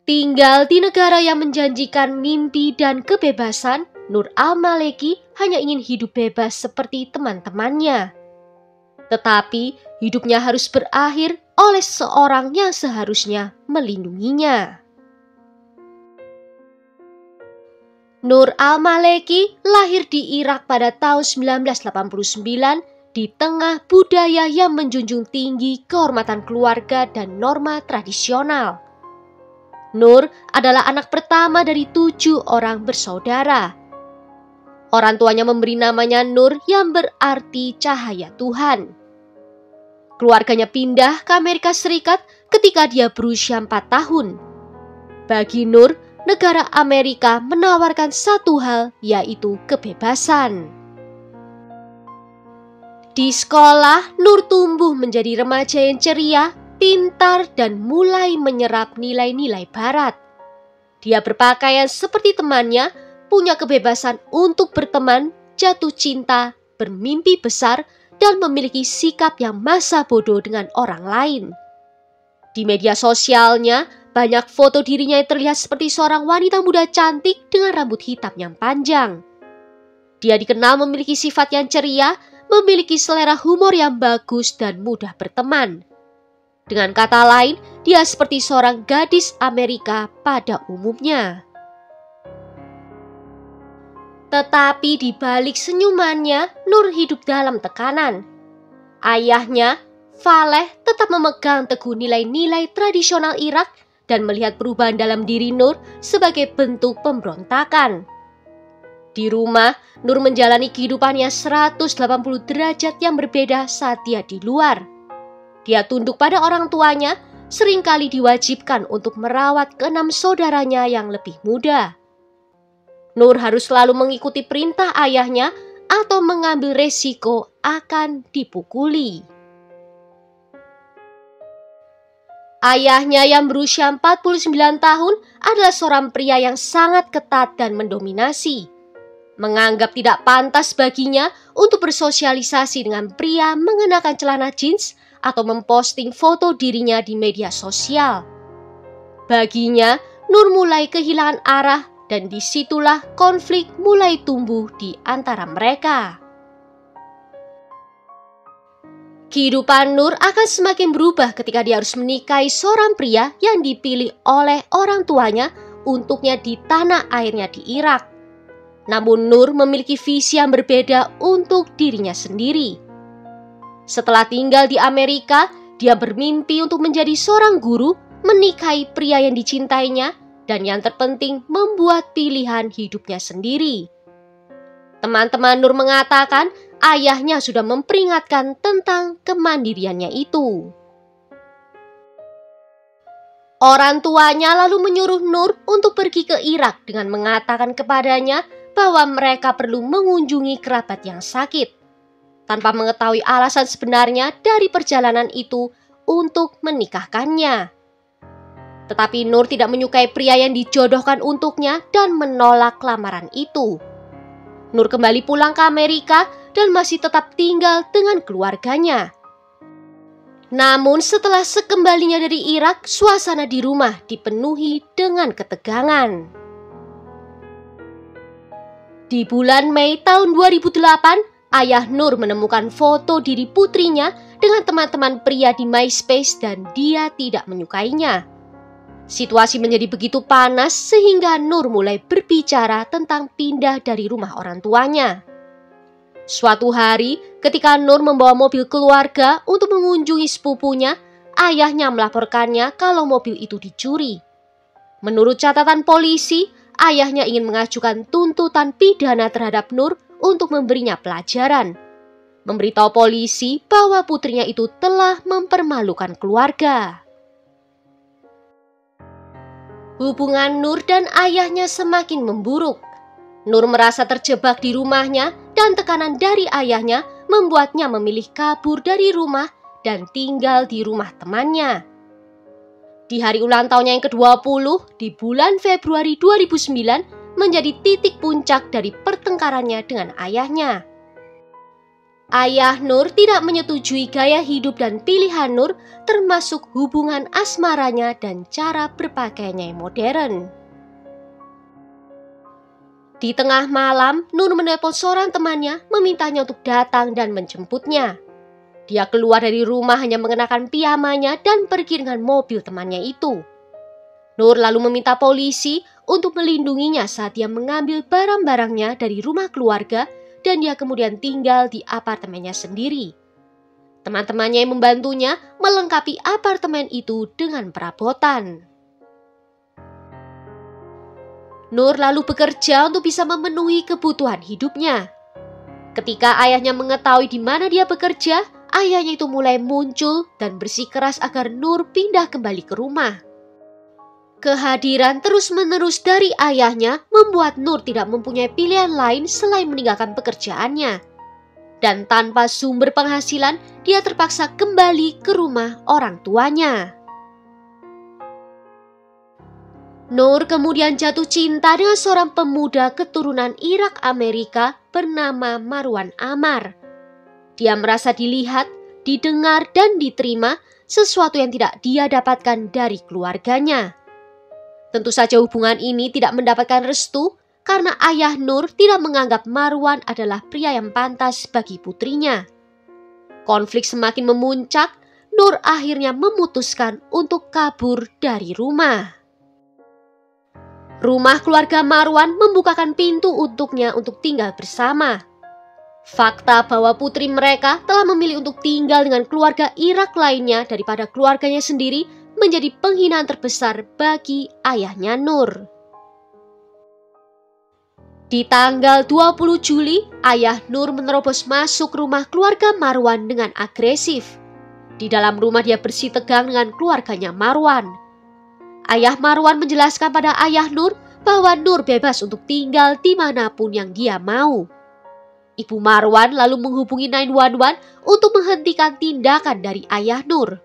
Tinggal di negara yang menjanjikan mimpi dan kebebasan, Nur al-Maleki hanya ingin hidup bebas seperti teman-temannya. Tetapi hidupnya harus berakhir oleh seorang yang seharusnya melindunginya. Nur al-Maleki lahir di Irak pada tahun 1989 di tengah budaya yang menjunjung tinggi kehormatan keluarga dan norma tradisional. Nur adalah anak pertama dari 7 orang bersaudara. Orang tuanya memberi namanya Nur yang berarti cahaya Tuhan. Keluarganya pindah ke Amerika Serikat ketika dia berusia 4 tahun. Bagi Nur, negara Amerika menawarkan satu hal, yaitu kebebasan. Di sekolah, Nur tumbuh menjadi remaja yang ceria, pintar, dan mulai menyerap nilai-nilai barat. Dia berpakaian seperti temannya, punya kebebasan untuk berteman, jatuh cinta, bermimpi besar, dan memiliki sikap yang masa bodoh dengan orang lain. Di media sosialnya, banyak foto dirinya yang terlihat seperti seorang wanita muda cantik dengan rambut hitam yang panjang. Dia dikenal memiliki sifat yang ceria, memiliki selera humor yang bagus, dan mudah berteman. Dengan kata lain, dia seperti seorang gadis Amerika pada umumnya. Tetapi di balik senyumannya, Nur hidup dalam tekanan. Ayahnya, Faleh, tetap memegang teguh nilai-nilai tradisional Irak dan melihat perubahan dalam diri Nur sebagai bentuk pemberontakan. Di rumah, Nur menjalani kehidupannya 180 derajat yang berbeda saat dia di luar. Dia tunduk pada orang tuanya, seringkali diwajibkan untuk merawat ke-6 saudaranya yang lebih muda. Nur harus selalu mengikuti perintah ayahnya atau mengambil resiko akan dipukuli. Ayahnya yang berusia 49 tahun adalah seorang pria yang sangat ketat dan mendominasi. Menganggap tidak pantas baginya untuk bersosialisasi dengan pria mengenakan celana jeans atau memposting foto dirinya di media sosial. Baginya, Nur mulai kehilangan arah dan disitulah konflik mulai tumbuh di antara mereka. Kehidupan Nur akan semakin berubah ketika dia harus menikahi seorang pria yang dipilih oleh orang tuanya untuknya di tanah airnya di Irak. Namun Nur memiliki visi yang berbeda untuk dirinya sendiri. Setelah tinggal di Amerika, dia bermimpi untuk menjadi seorang guru, menikahi pria yang dicintainya, dan yang terpenting membuat pilihan hidupnya sendiri. Teman-teman Nur mengatakan ayahnya sudah memperingatkan tentang kemandiriannya itu. Orang tuanya lalu menyuruh Nur untuk pergi ke Irak dengan mengatakan kepadanya bahwa mereka perlu mengunjungi kerabat yang sakit, tanpa mengetahui alasan sebenarnya dari perjalanan itu untuk menikahkannya. Tetapi Nur tidak menyukai pria yang dijodohkan untuknya dan menolak lamaran itu. Nur kembali pulang ke Amerika dan masih tetap tinggal dengan keluarganya. Namun setelah sekembalinya dari Irak, suasana di rumah dipenuhi dengan ketegangan. Di bulan Mei tahun 2008, ayah Nur menemukan foto diri putrinya dengan teman-teman pria di MySpace dan dia tidak menyukainya. Situasi menjadi begitu panas sehingga Nur mulai berbicara tentang pindah dari rumah orang tuanya. Suatu hari, ketika Nur membawa mobil keluarga untuk mengunjungi sepupunya, ayahnya melaporkannya kalau mobil itu dicuri. Menurut catatan polisi, ayahnya ingin mengajukan tuntutan pidana terhadap Nur untuk memberinya pelajaran, memberitahu polisi bahwa putrinya itu telah mempermalukan keluarga. Hubungan Nur dan ayahnya semakin memburuk. Nur merasa terjebak di rumahnya dan tekanan dari ayahnya membuatnya memilih kabur dari rumah dan tinggal di rumah temannya. Di hari ulang tahunnya yang ke-20 di bulan Februari 2009, menjadi titik puncak dari pertengkarannya dengan ayahnya. Ayah Nur tidak menyetujui gaya hidup dan pilihan Nur, termasuk hubungan asmaranya dan cara berpakaiannya yang modern. Di tengah malam, Nur menelpon seorang temannya memintanya untuk datang dan menjemputnya. Dia keluar dari rumah hanya mengenakan piyamanya dan pergi dengan mobil temannya itu. Nur lalu meminta polisi untuk melindunginya saat dia mengambil barang-barangnya dari rumah keluarga dan dia kemudian tinggal di apartemennya sendiri. Teman-temannya yang membantunya melengkapi apartemen itu dengan perabotan. Nur lalu bekerja untuk bisa memenuhi kebutuhan hidupnya. Ketika ayahnya mengetahui di mana dia bekerja, ayahnya itu mulai muncul dan bersikeras agar Nur pindah kembali ke rumah. Kehadiran terus-menerus dari ayahnya membuat Nur tidak mempunyai pilihan lain selain meninggalkan pekerjaannya. Dan tanpa sumber penghasilan, dia terpaksa kembali ke rumah orang tuanya. Nur kemudian jatuh cinta dengan seorang pemuda keturunan Irak Amerika bernama Marwan Amar. Dia merasa dilihat, didengar, dan diterima, sesuatu yang tidak dia dapatkan dari keluarganya. Tentu saja hubungan ini tidak mendapatkan restu karena ayah Nur tidak menganggap Marwan adalah pria yang pantas bagi putrinya. Konflik semakin memuncak, Nur akhirnya memutuskan untuk kabur dari rumah. Rumah keluarga Marwan membukakan pintu untuknya untuk tinggal bersama. Fakta bahwa putri mereka telah memilih untuk tinggal dengan keluarga Irak lainnya daripada keluarganya sendiri menjadi penghinaan terbesar bagi ayahnya Nur. Di tanggal 20 Juli, ayah Nur menerobos masuk rumah keluarga Marwan dengan agresif. Di dalam rumah dia bersitegang dengan keluarganya Marwan. Ayah Marwan menjelaskan pada ayah Nur bahwa Nur bebas untuk tinggal dimanapun yang dia mau. Ibu Marwan lalu menghubungi 911 untuk menghentikan tindakan dari ayah Nur.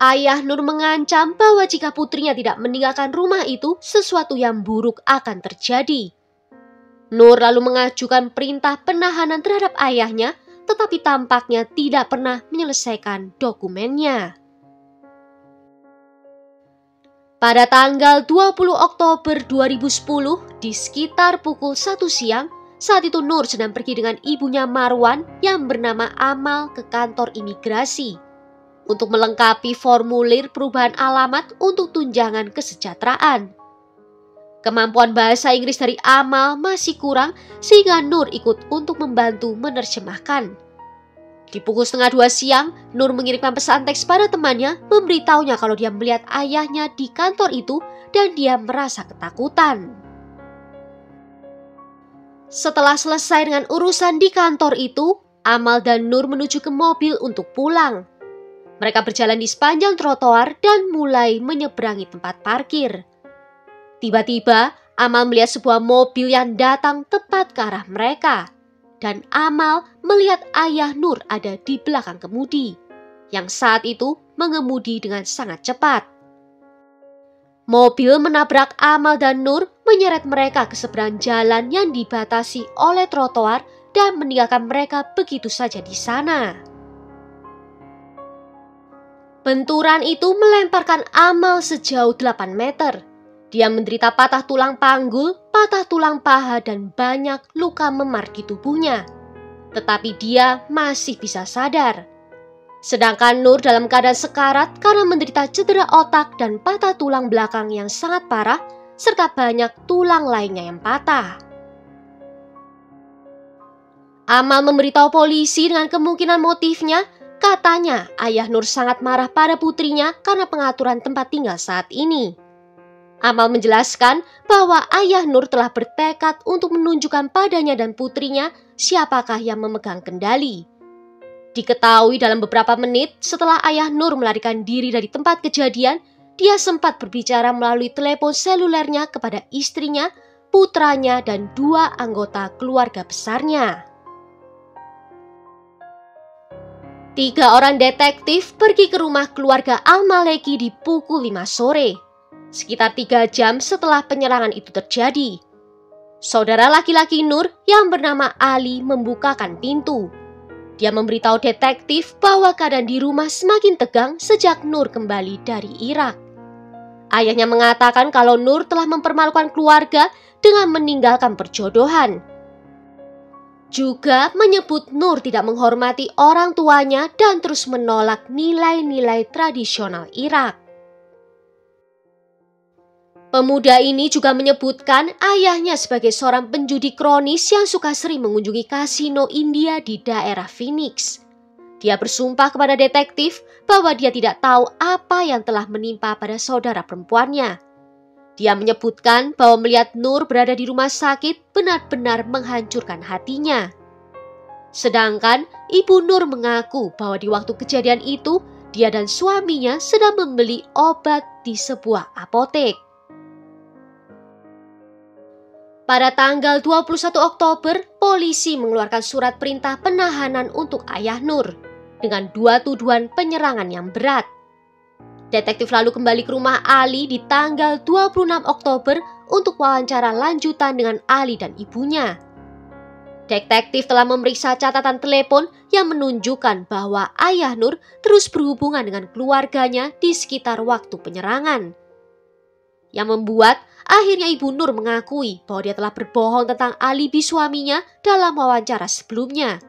Ayah Nur mengancam bahwa jika putrinya tidak meninggalkan rumah itu, sesuatu yang buruk akan terjadi. Nur lalu mengajukan perintah penahanan terhadap ayahnya, tetapi tampaknya tidak pernah menyelesaikan dokumennya. Pada tanggal 20 Oktober 2010, di sekitar pukul 1 siang, saat itu Nur sedang pergi dengan ibunya Marwan yang bernama Amal ke kantor imigrasi untuk melengkapi formulir perubahan alamat untuk tunjangan kesejahteraan. Kemampuan bahasa Inggris dari Amal masih kurang sehingga Nur ikut untuk membantu menerjemahkan. Di pukul 1:30 siang, Nur mengirimkan pesan teks pada temannya memberitahunya kalau dia melihat ayahnya di kantor itu dan dia merasa ketakutan. Setelah selesai dengan urusan di kantor itu, Amal dan Nur menuju ke mobil untuk pulang. Mereka berjalan di sepanjang trotoar dan mulai menyeberangi tempat parkir. Tiba-tiba, Amal melihat sebuah mobil yang datang tepat ke arah mereka. Dan Amal melihat ayah Nur ada di belakang kemudi, yang saat itu mengemudi dengan sangat cepat. Mobil menabrak Amal dan Nur, menyeret mereka ke seberang jalan yang dibatasi oleh trotoar dan meninggalkan mereka begitu saja di sana. Benturan itu melemparkan Amal sejauh 8 meter. Dia menderita patah tulang panggul, patah tulang paha, dan banyak luka memar di tubuhnya. Tetapi dia masih bisa sadar. Sedangkan Nur dalam keadaan sekarat karena menderita cedera otak dan patah tulang belakang yang sangat parah, serta banyak tulang lainnya yang patah. Amal memberitahu polisi dengan kemungkinan motifnya. Katanya ayah Nur sangat marah pada putrinya karena pengaturan tempat tinggal saat ini. Amal menjelaskan bahwa ayah Nur telah bertekad untuk menunjukkan padanya dan putrinya siapakah yang memegang kendali. Diketahui dalam beberapa menit setelah ayah Nur melarikan diri dari tempat kejadian, dia sempat berbicara melalui telepon selulernya kepada istrinya, putranya, dan 2 anggota keluarga besarnya. 3 orang detektif pergi ke rumah keluarga Al-Maleki di pukul 5 sore. Sekitar 3 jam setelah penyerangan itu terjadi. Saudara laki-laki Nur yang bernama Ali membukakan pintu. Dia memberitahu detektif bahwa keadaan di rumah semakin tegang sejak Nur kembali dari Irak. Ayahnya mengatakan kalau Nur telah mempermalukan keluarga dengan meninggalkan perjodohan. Juga menyebut Nur tidak menghormati orang tuanya dan terus menolak nilai-nilai tradisional Irak. Pemuda ini juga menyebutkan ayahnya sebagai seorang penjudi kronis yang suka sering mengunjungi kasino India di daerah Phoenix. Dia bersumpah kepada detektif bahwa dia tidak tahu apa yang telah menimpa pada saudara perempuannya. Dia menyebutkan bahwa melihat Nur berada di rumah sakit benar-benar menghancurkan hatinya. Sedangkan Ibu Nur mengaku bahwa di waktu kejadian itu, dia dan suaminya sedang membeli obat di sebuah apotek. Pada tanggal 21 Oktober, polisi mengeluarkan surat perintah penahanan untuk ayah Nur dengan 2 tuduhan penyerangan yang berat. Detektif lalu kembali ke rumah Ali di tanggal 26 Oktober untuk wawancara lanjutan dengan Ali dan ibunya. Detektif telah memeriksa catatan telepon yang menunjukkan bahwa ayah Nur terus berhubungan dengan keluarganya di sekitar waktu penyerangan. Yang membuat akhirnya Ibu Nur mengakui bahwa dia telah berbohong tentang alibi suaminya dalam wawancara sebelumnya.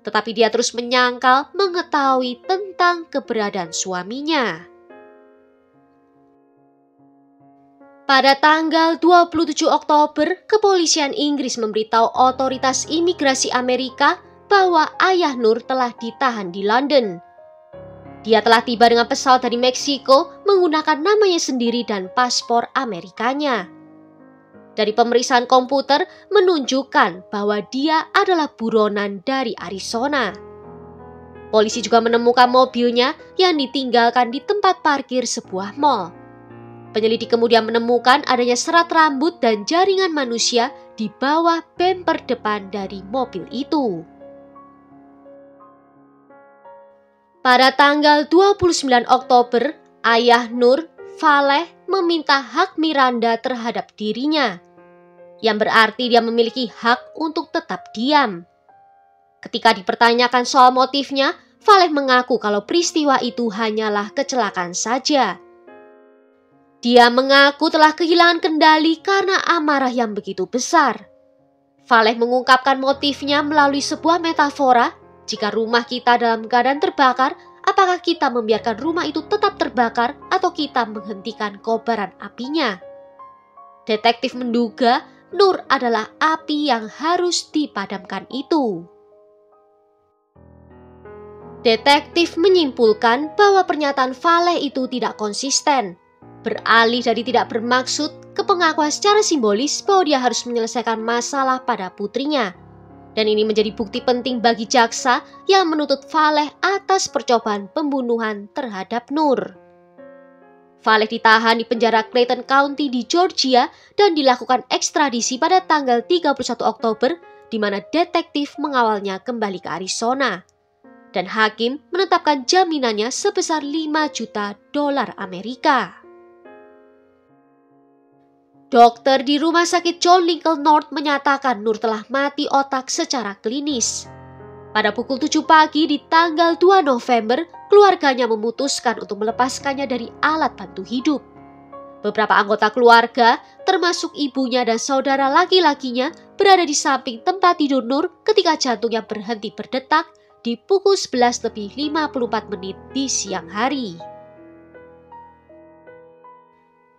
Tetapi dia terus menyangkal mengetahui tentang keberadaan suaminya. Pada tanggal 27 Oktober, kepolisian Inggris memberitahu otoritas imigrasi Amerika bahwa ayah Nur telah ditahan di London. Dia telah tiba dengan pesawat dari Meksiko menggunakan namanya sendiri dan paspor Amerikanya. Dari pemeriksaan komputer menunjukkan bahwa dia adalah buronan dari Arizona. Polisi juga menemukan mobilnya yang ditinggalkan di tempat parkir sebuah mall. Penyelidik kemudian menemukan adanya serat rambut dan jaringan manusia di bawah bemper depan dari mobil itu. Pada tanggal 29 Oktober, ayah Nur, Faleh, meminta hak Miranda terhadap dirinya, yang berarti dia memiliki hak untuk tetap diam. Ketika dipertanyakan soal motifnya, Faleh mengaku kalau peristiwa itu hanyalah kecelakaan saja. Dia mengaku telah kehilangan kendali karena amarah yang begitu besar. Faleh mengungkapkan motifnya melalui sebuah metafora. Jika rumah kita dalam keadaan terbakar, apakah kita membiarkan rumah itu tetap terbakar atau kita menghentikan kobaran apinya? Detektif menduga Nur adalah api yang harus dipadamkan itu. Detektif menyimpulkan bahwa pernyataan Faleh itu tidak konsisten. Beralih dari tidak bermaksud ke pengakuan secara simbolis bahwa dia harus menyelesaikan masalah pada putrinya. Dan ini menjadi bukti penting bagi jaksa yang menuntut Faleh atas percobaan pembunuhan terhadap Nur. Faleh ditahan di penjara Clayton County di Georgia dan dilakukan ekstradisi pada tanggal 31 Oktober, di mana detektif mengawalnya kembali ke Arizona. Dan hakim menetapkan jaminannya sebesar $5 juta Amerika. Dokter di Rumah Sakit John Lincoln North menyatakan Nur telah mati otak secara klinis. Pada pukul 7 pagi di tanggal 2 November, keluarganya memutuskan untuk melepaskannya dari alat bantu hidup. Beberapa anggota keluarga, termasuk ibunya dan saudara laki-lakinya, berada di samping tempat tidur Nur ketika jantungnya berhenti berdetak di pukul 11:54 di siang hari.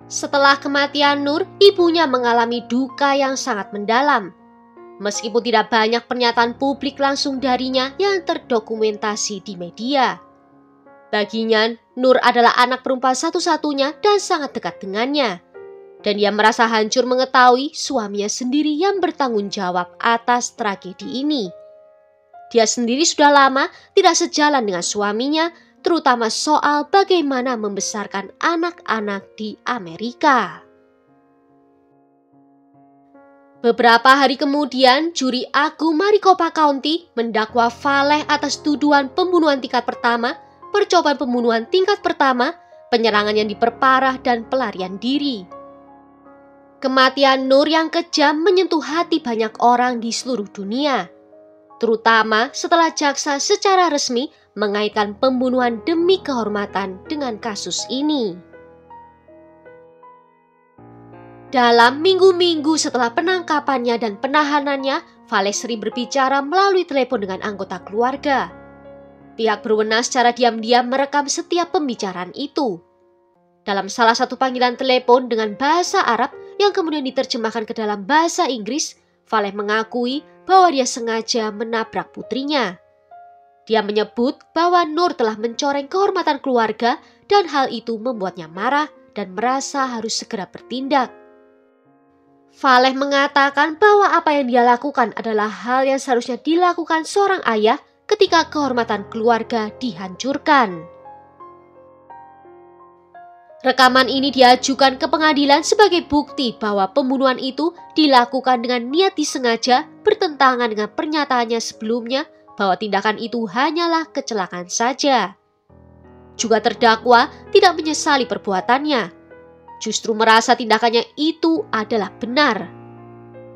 Setelah kematian Nur, ibunya mengalami duka yang sangat mendalam. Meskipun tidak banyak pernyataan publik langsung darinya yang terdokumentasi di media. Baginya, Nur adalah anak perempuan satu-satunya dan sangat dekat dengannya. Dan dia merasa hancur mengetahui suaminya sendiri yang bertanggung jawab atas tragedi ini. Dia sendiri sudah lama tidak sejalan dengan suaminya, terutama soal bagaimana membesarkan anak-anak di Amerika. Beberapa hari kemudian, juri agung Maricopa County mendakwa Faleh atas tuduhan pembunuhan tingkat pertama, percobaan pembunuhan tingkat pertama, penyerangan yang diperparah, dan pelarian diri. Kematian Nur yang kejam menyentuh hati banyak orang di seluruh dunia. terutama setelah jaksa secara resmi mengaitkan pembunuhan demi kehormatan dengan kasus ini. Dalam minggu-minggu setelah penangkapannya dan penahanannya, Valeh sering berbicara melalui telepon dengan anggota keluarga. Pihak berwenang secara diam-diam merekam setiap pembicaraan itu. Dalam salah satu panggilan telepon dengan bahasa Arab yang kemudian diterjemahkan ke dalam bahasa Inggris, Valeh mengakui bahwa dia sengaja menabrak putrinya. Dia menyebut bahwa Nur telah mencoreng kehormatan keluarga dan hal itu membuatnya marah dan merasa harus segera bertindak. Valeh mengatakan bahwa apa yang dia lakukan adalah hal yang seharusnya dilakukan seorang ayah ketika kehormatan keluarga dihancurkan. Rekaman ini diajukan ke pengadilan sebagai bukti bahwa pembunuhan itu dilakukan dengan niat disengaja bertentangan dengan pernyataannya sebelumnya bahwa tindakan itu hanyalah kecelakaan saja. Juga terdakwa tidak menyesali perbuatannya, justru merasa tindakannya itu adalah benar.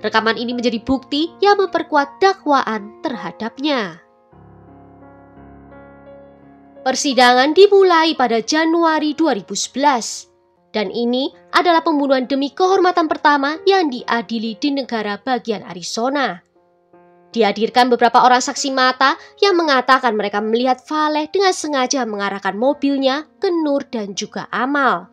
Rekaman ini menjadi bukti yang memperkuat dakwaan terhadapnya. Persidangan dimulai pada Januari 2011, dan ini adalah pembunuhan demi kehormatan pertama yang diadili di negara bagian Arizona. Dihadirkan beberapa orang saksi mata yang mengatakan mereka melihat Valeh dengan sengaja mengarahkan mobilnya ke Nur dan juga Amal.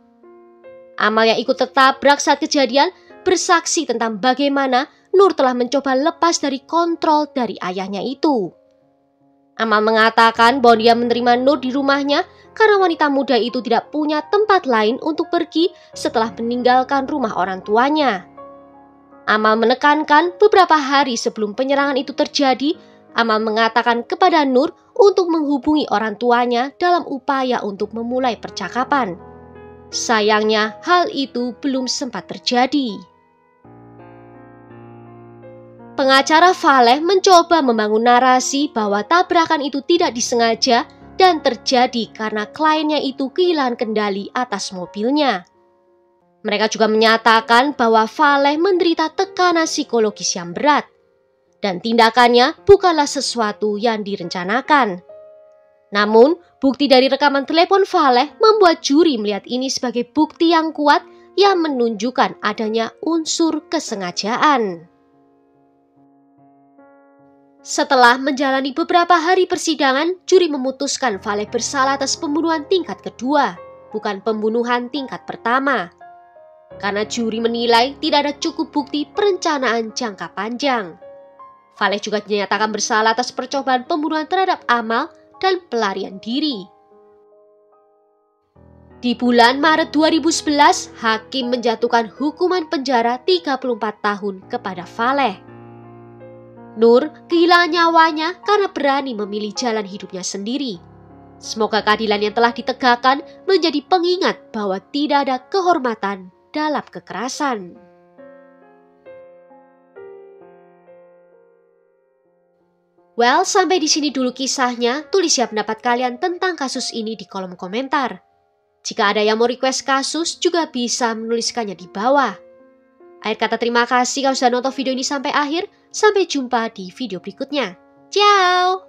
Amal yang ikut tertabrak saat kejadian bersaksi tentang bagaimana Nur telah mencoba lepas dari kontrol dari ayahnya itu. Amal mengatakan bahwa dia menerima Nur di rumahnya karena wanita muda itu tidak punya tempat lain untuk pergi setelah meninggalkan rumah orang tuanya. Amal menekankan beberapa hari sebelum penyerangan itu terjadi, Amal mengatakan kepada Nur untuk menghubungi orang tuanya dalam upaya untuk memulai percakapan. Sayangnya hal itu belum sempat terjadi. Pengacara Valeh mencoba membangun narasi bahwa tabrakan itu tidak disengaja dan terjadi karena kliennya itu kehilangan kendali atas mobilnya. Mereka juga menyatakan bahwa Valeh menderita tekanan psikologis yang berat dan tindakannya bukanlah sesuatu yang direncanakan. Namun, bukti dari rekaman telepon Valeh membuat juri melihat ini sebagai bukti yang kuat yang menunjukkan adanya unsur kesengajaan. Setelah menjalani beberapa hari persidangan, juri memutuskan Valeh bersalah atas pembunuhan tingkat kedua, bukan pembunuhan tingkat pertama. Karena juri menilai tidak ada cukup bukti perencanaan jangka panjang. Valeh juga dinyatakan bersalah atas percobaan pembunuhan terhadap Amal dan pelarian diri. Di bulan Maret 2011, hakim menjatuhkan hukuman penjara 34 tahun kepada Valeh. Nur kehilangan nyawanya karena berani memilih jalan hidupnya sendiri. Semoga keadilan yang telah ditegakkan menjadi pengingat bahwa tidak ada kehormatan dalam kekerasan. Well, sampai di sini dulu kisahnya. Tulis ya pendapat kalian tentang kasus ini di kolom komentar. Jika ada yang mau request kasus, juga bisa menuliskannya di bawah. Akhir kata terima kasih kalau sudah nonton video ini sampai akhir. Sampai jumpa di video berikutnya. Ciao!